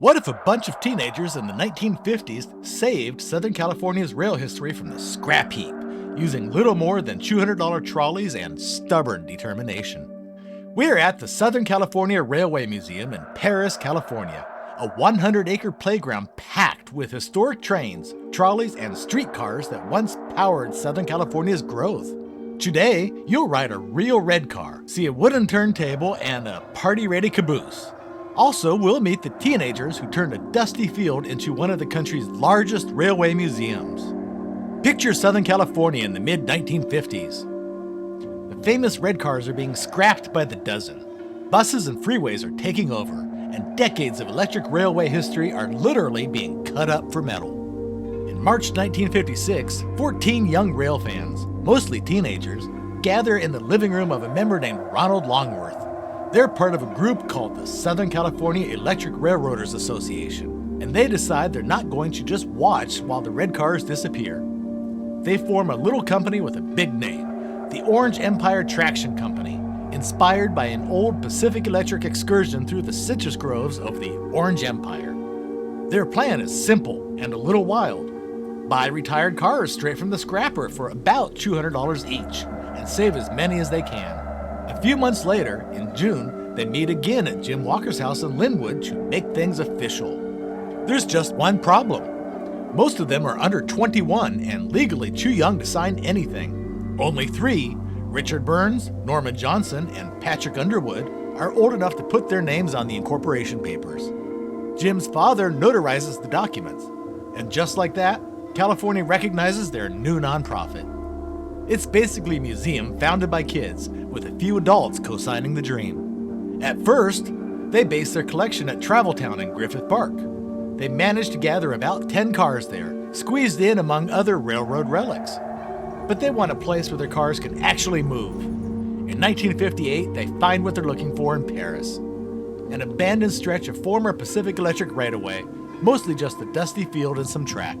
What if a bunch of teenagers in the 1950s saved Southern California's rail history from the scrap heap, using little more than $200 trolleys and stubborn determination? We're at the Southern California Railway Museum in Perris, California, a 100-acre playground packed with historic trains, trolleys, and streetcars that once powered Southern California's growth. Today, you'll ride a real red car, see a wooden turntable, and a party-ready caboose. Also, we'll meet the teenagers who turned a dusty field into one of the country's largest railway museums. Picture Southern California in the mid-1950s. The famous red cars are being scrapped by the dozen. Buses and freeways are taking over, and decades of electric railway history are literally being cut up for metal. In March 1956, 14 young rail fans, mostly teenagers, gather in the living room of a member named Ronald Longworth. They're part of a group called the Southern California Electric Railroaders Association, and they decide they're not going to just watch while the red cars disappear. They form a little company with a big name, the Orange Empire Traction Company, inspired by an old Pacific Electric excursion through the citrus groves of the Orange Empire. Their plan is simple and a little wild. Buy retired cars straight from the scrapper for about $200 each, and save as many as they can. A few months later, in June, they meet again at Jim Walker's house in Linwood to make things official. There's just one problem. Most of them are under 21 and legally too young to sign anything. Only three, Richard Burns, Norman Johnson, and Patrick Underwood, are old enough to put their names on the incorporation papers. Jim's father notarizes the documents, and just like that, California recognizes their new nonprofit. It's basically a museum founded by kids, with a few adults co-signing the dream. At first, they base their collection at Traveltown in Griffith Park. They managed to gather about 10 cars there, squeezed in among other railroad relics. But they want a place where their cars can actually move. In 1958, they find what they're looking for in Perris. An abandoned stretch of former Pacific Electric right-of-way, mostly just a dusty field and some track.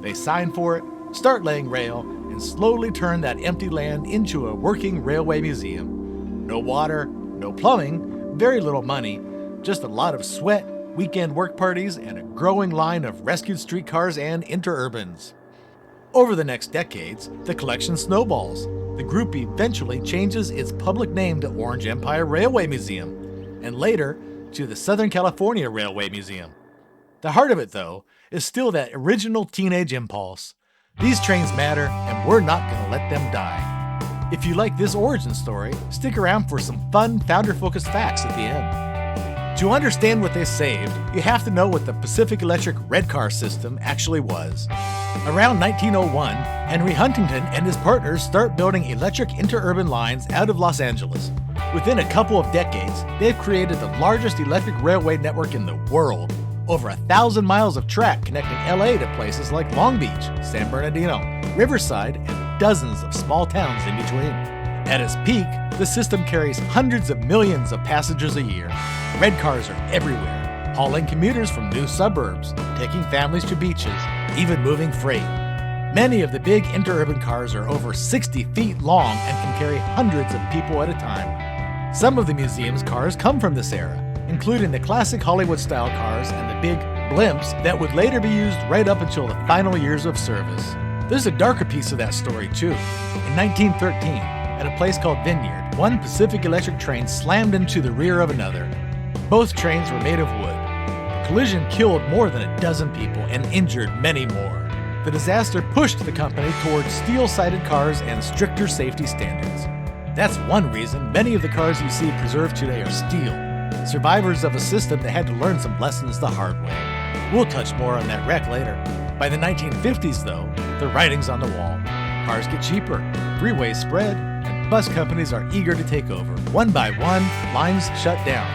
They sign for it, start laying rail, and slowly turn that empty land into a working railway museum. No water, no plumbing, very little money, just a lot of sweat, weekend work parties, and a growing line of rescued streetcars and interurbans. Over the next decades, the collection snowballs. The group eventually changes its public name to Orange Empire Railway Museum, and later to the Southern California Railway Museum. The heart of it, though, is still that original teenage impulse. These trains matter, and we're not going to let them die. If you like this origin story, stick around for some fun, founder-focused facts at the end. To understand what they saved, you have to know what the Pacific Electric red car system actually was. Around 1901, Henry Huntington and his partners start building electric interurban lines out of Los Angeles. Within a couple of decades, they've created the largest electric railway network in the world. Over 1,000 miles of track connecting LA to places like Long Beach, San Bernardino, Riverside, and dozens of small towns in between. At its peak, the system carries hundreds of millions of passengers a year. Red cars are everywhere, hauling commuters from new suburbs, taking families to beaches, even moving freight. Many of the big interurban cars are over 60 feet long and can carry hundreds of people at a time. Some of the museum's cars come from this era, including the classic Hollywood-style cars and the big blimps that would later be used right up until the final years of service. There's a darker piece of that story, too. In 1913, at a place called Vineyard, one Pacific Electric train slammed into the rear of another. Both trains were made of wood. The collision killed more than a dozen people and injured many more. The disaster pushed the company towards steel-sided cars and stricter safety standards. That's one reason many of the cars you see preserved today are steel. Survivors of a system that had to learn some lessons the hard way. We'll touch more on that wreck later. By the 1950s, though, the writing's on the wall. Cars get cheaper, freeways spread, and bus companies are eager to take over. One by one, lines shut down.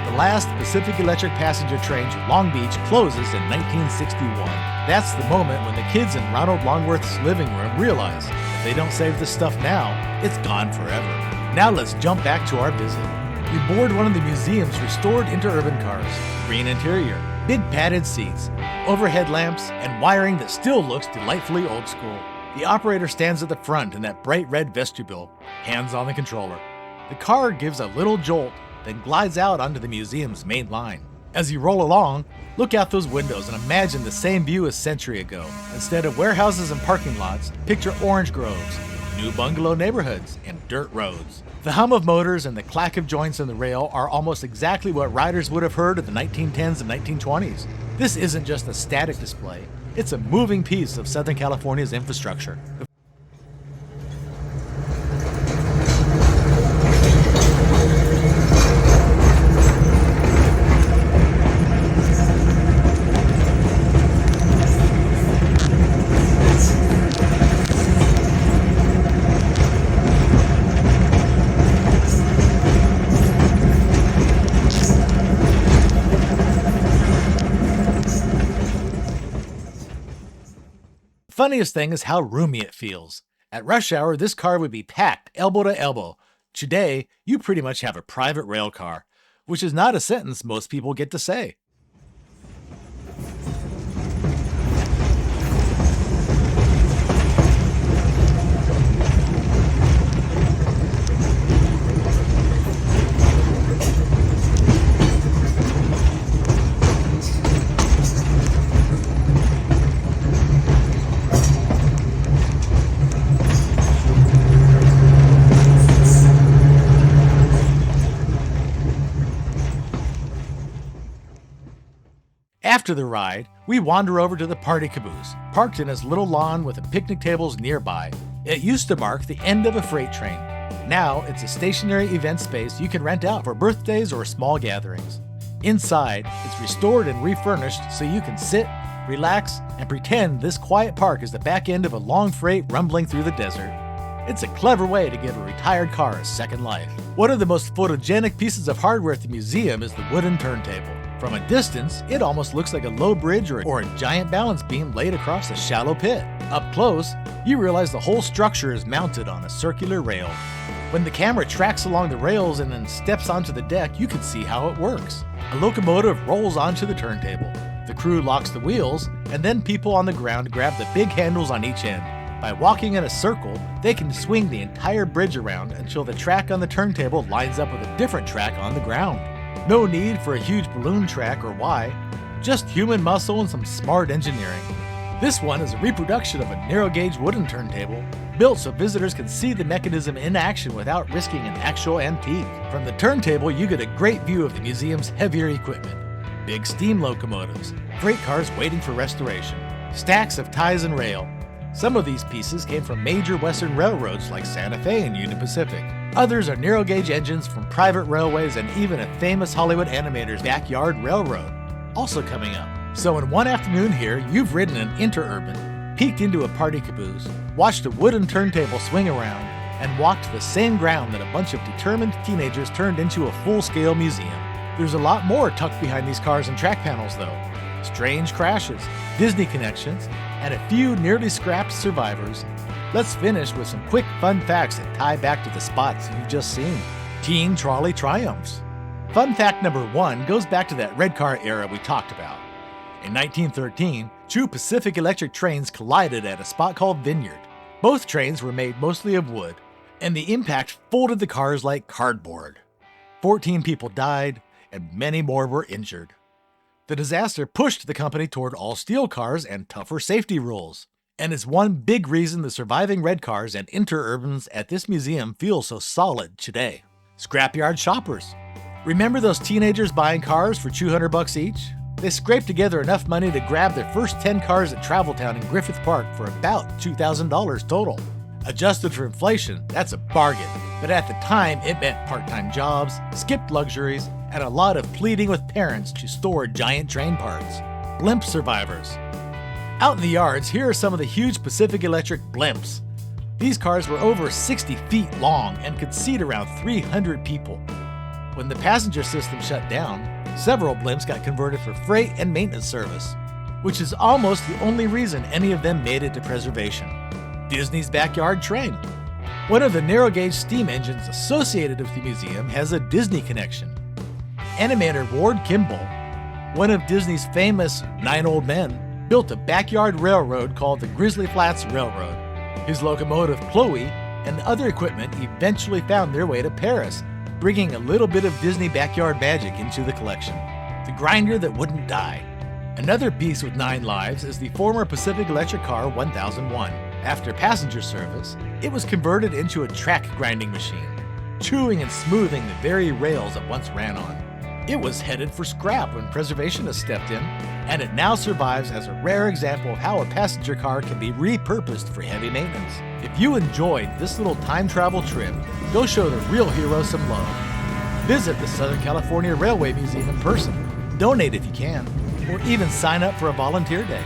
The last Pacific Electric passenger train to Long Beach closes in 1961. That's the moment when the kids in Ronald Longworth's living room realize if they don't save this stuff now, it's gone forever. Now let's jump back to our visit. We board one of the museum's restored interurban cars. Green interior, big padded seats, overhead lamps, and wiring that still looks delightfully old school. The operator stands at the front in that bright red vestibule, hands on the controller. The car gives a little jolt, then glides out onto the museum's main line. As you roll along, look out those windows and imagine the same view a century ago. Instead of warehouses and parking lots, picture orange groves, new bungalow neighborhoods, and dirt roads. The hum of motors and the clack of joints in the rail are almost exactly what riders would have heard in the 1910s and 1920s. This isn't just a static display, it's a moving piece of Southern California's infrastructure. Funniest thing is how roomy it feels. At rush hour, this car would be packed elbow to elbow. Today, you pretty much have a private rail car, which is not a sentence most people get to say. After the ride, we wander over to the party caboose, parked in its little lawn with the picnic tables nearby. It used to mark the end of a freight train. Now, it's a stationary event space you can rent out for birthdays or small gatherings. Inside, it's restored and refurnished so you can sit, relax, and pretend this quiet park is the back end of a long freight rumbling through the desert. It's a clever way to give a retired car a second life. One of the most photogenic pieces of hardware at the museum is the wooden turntable. From a distance, it almost looks like a low bridge or a giant balance beam laid across a shallow pit. Up close, you realize the whole structure is mounted on a circular rail. When the camera tracks along the rails and then steps onto the deck, you can see how it works. A locomotive rolls onto the turntable. The crew locks the wheels, and then people on the ground grab the big handles on each end. By walking in a circle, they can swing the entire bridge around until the track on the turntable lines up with a different track on the ground. No need for a huge balloon track or Y, just human muscle and some smart engineering. This one is a reproduction of a narrow-gauge wooden turntable, built so visitors can see the mechanism in action without risking an actual antique. From the turntable, you get a great view of the museum's heavier equipment. Big steam locomotives, freight cars waiting for restoration, stacks of ties and rail. Some of these pieces came from major western railroads like Santa Fe and Union Pacific. Others are narrow-gauge engines from private railways and even a famous Hollywood animator's backyard railroad, also coming up. So in one afternoon here, you've ridden an interurban, peeked into a party caboose, watched a wooden turntable swing around, and walked the same ground that a bunch of determined teenagers turned into a full-scale museum. There's a lot more tucked behind these cars and track panels though. Strange crashes, Disney connections, and a few nearly scrapped survivors. Let's finish with some quick fun facts that tie back to the spots you've just seen. Teen trolley triumphs. Fun fact number 1 goes back to that red car era we talked about. In 1913, two Pacific Electric trains collided at a spot called Vineyard. Both trains were made mostly of wood, and the impact folded the cars like cardboard. 14 people died, and many more were injured. The disaster pushed the company toward all-steel cars and tougher safety rules, and is one big reason the surviving red cars and interurbans at this museum feel so solid today. Scrapyard shoppers. Remember those teenagers buying cars for $200 each? They scraped together enough money to grab their first 10 cars at Traveltown in Griffith Park for about $2,000 total. Adjusted for inflation, that's a bargain, but at the time it meant part-time jobs, skipped luxuries, and a lot of pleading with parents to store giant train parts. Blimp survivors. Out in the yards, here are some of the huge Pacific Electric blimps. These cars were over 60 feet long and could seat around 300 people. When the passenger system shut down, several blimps got converted for freight and maintenance service, which is almost the only reason any of them made it to preservation. Disney's backyard train. One of the narrow-gauge steam engines associated with the museum has a Disney connection. Animator Ward Kimball, one of Disney's famous 9 Old Men, built a backyard railroad called the Grizzly Flats Railroad. His locomotive Chloe and other equipment eventually found their way to Perris, bringing a little bit of Disney backyard magic into the collection. the grinder that wouldn't die. Another piece with 9 lives is the former Pacific Electric car 1001. After passenger service, it was converted into a track grinding machine, chewing and smoothing the very rails it once ran on. It was headed for scrap when preservationists stepped in, and it now survives as a rare example of how a passenger car can be repurposed for heavy maintenance. If you enjoyed this little time travel trip, go show the real heroes some love. Visit the Southern California Railway Museum in person, donate if you can, or even sign up for a volunteer day.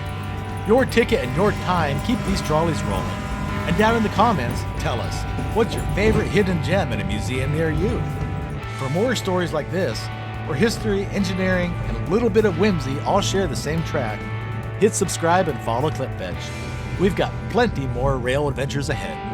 Your ticket and your time keep these trolleys rolling. And down in the comments, tell us, what's your favorite hidden gem in a museum near you? For more stories like this, where history, engineering, and a little bit of whimsy all share the same track, hit subscribe and follow ClipFetch. We've got plenty more rail adventures ahead.